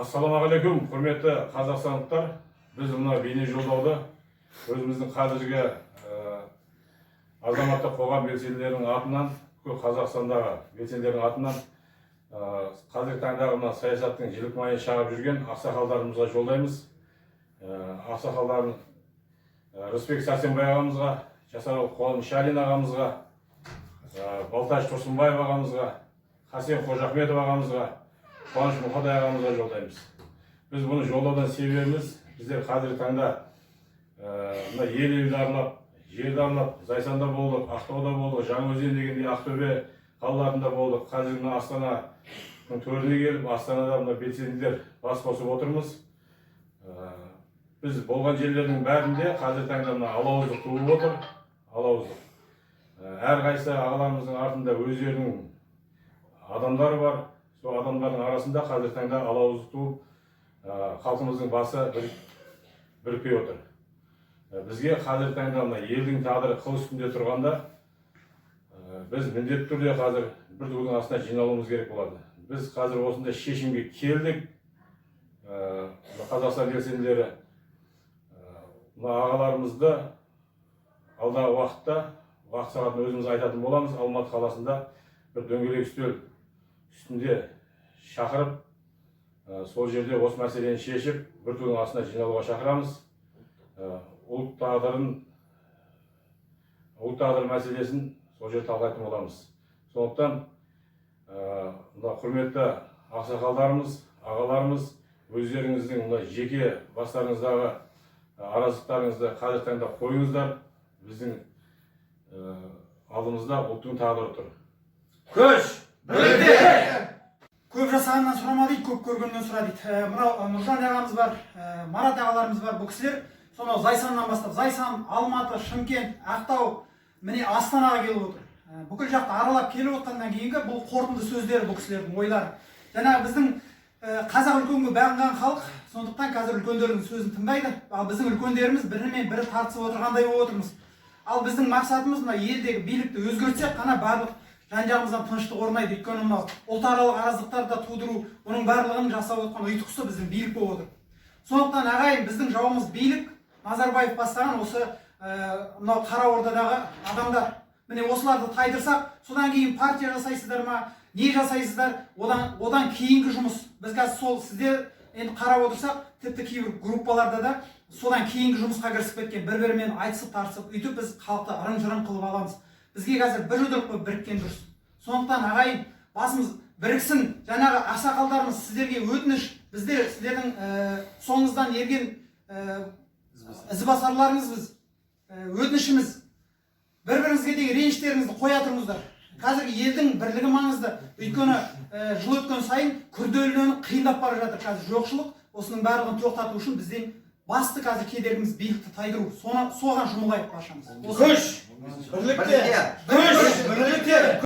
Ассалаумағалейкум, құрметті қазақстандықтар. Біз мына бейне жолдауда өзіміздің қазіргі азаматтық қоғам белсенділерінің атынан, Қазақстандағы белсенділердің атынан қазіргі таңдағы мына саясаттың жілік майын шағып жүрген ақсақалдарымызға жолдаймыз. Ақсақалдарын Рысбек Сәрсенбай ағамызға, Жасарал Қуаным Шалин ағамызға, Балташ Тұрсынбаев ағамызға, Хасен Қожахметов ағамызға, Қуаныш Мұқадай ағамызға жолдаймыз. Біз бұны жолдаудан себебіміз, біздер қазіргі таңда ел аралап, жерді аралап, Зайсанда болдық, Ақтауда болдық, Жаңаөзен дегенде Ақтөбе қалаларында болдық. Қазір Астананың төріне келіп, Астанада белсенділер бас қосып отырмыз. Біз болған жерлердің бәрінде қазіргі таңда алауыздық туып отыр. Алауыздық. Әрқайсы ағаларымыздың артында өздерінің адамдары бар. Сол адамдардың арасында қазіргі таңда алауыздық туып, халқымыздың басы бірікпей отыр. Бізге қазіргі таңда елдің тағдыры қыл үстінде тұрғанда, біз міндетті түрде қазір бір тудың астына жиналуымыз керек болады. Біз қазір осындай шешімге келдік. Қазақстан белсенділері ағаларымызды алдағы уақытта, уақыт сағатын өзіміз айтатын боламыз. Алматы қаласында бір дөңгелек үстел үстінде шақырып, сол жерде осы мәселені шешіп, бір тудың астына жиналуға шақырамыз. Ұлт тағдыры мәселесін сол жерде талқылайтын боламыз. Сондықтан құрметті ақсақалдарымыз, ағаларымыз, өздеріңіздің жеке бастарыңыздағы араздықтарыңызды қазіргі таңда қойыңыздар. Біздің алдымызда ұлттың тағдыры тұр. Көш! Бірде! Көп жасағаннан сұрама дейді, көп көргеннен сұра дейді. Мынау Нұржан ағамыз бар, Марат ағаларымыз бар. Бұл кісілер сонау Зайсаннан бастап, Зайсан, Алматы, Шымкент, Ақтау, міне Астанаға келіп отыр. Бүкіл жақты аралап келіп отқаннан кейінгі бұл қорытынды сөздері, бұл кісілердің ойлары. Жаңағы біздің қазақ үлкенге бағынған халық, сондықтан қазір үлкендердің сөзін тыңдайды. Ал біздің үлкендеріміз бірімен бірі тартысып отырғандай болып отырмыз. Ал біздің мақсатымыз мына елдегі билікті өзгертсек қана барлық жан-жағымыздан тыныштық орнайды. Өйткені мынау ұлтаралық араздықтарды тудыру, бұның барлығын жасап отқан ұйытқысы біздің билік болып отыр. Сондықтан ағайын, біздің жауымыз билік, Назарбаев бастаған осы мынау Қара Ордадағы адамдар. Міне осыларды тайдырсақ, содан кейін партия жасайсыздар ма, не жасайсыздар, одан кейінгі жұмыс. Біз қазір сол сіздер енді қарап отырсақ, тіпті кейбір группаларда да содан кейінгі жұмысқа кірісіп кеткен, бір-бірімен айтысып тарысып, үйтіп біз халықты ырың-жырың қылып аламыз. Бізге қазір бір жұдырық болып біріккен дұрыс. Сондықтан ағайын, басымыз біріксін. Жаңағы ақсақалдарымыз сіздерге өтініш, біздер сіздердің соңыңыздан ерген ізбасарларыңызбыз. Өтінішіміз, бір-біріңізге деген реніштеріңізді қоя тұрыңыздар. Қазіргі елдің бірлігі маңызды. Өйткені жыл өткен сайын күрделеніп қиындап бара жатыр қазір жоқшылық. Осының барлығын тоқтату үшін бізден басты қазір кедергіміз билікті тайдыру. Соған жұмылайық баршамыз. Күш! Бірлікте! Күш! Бірлікте!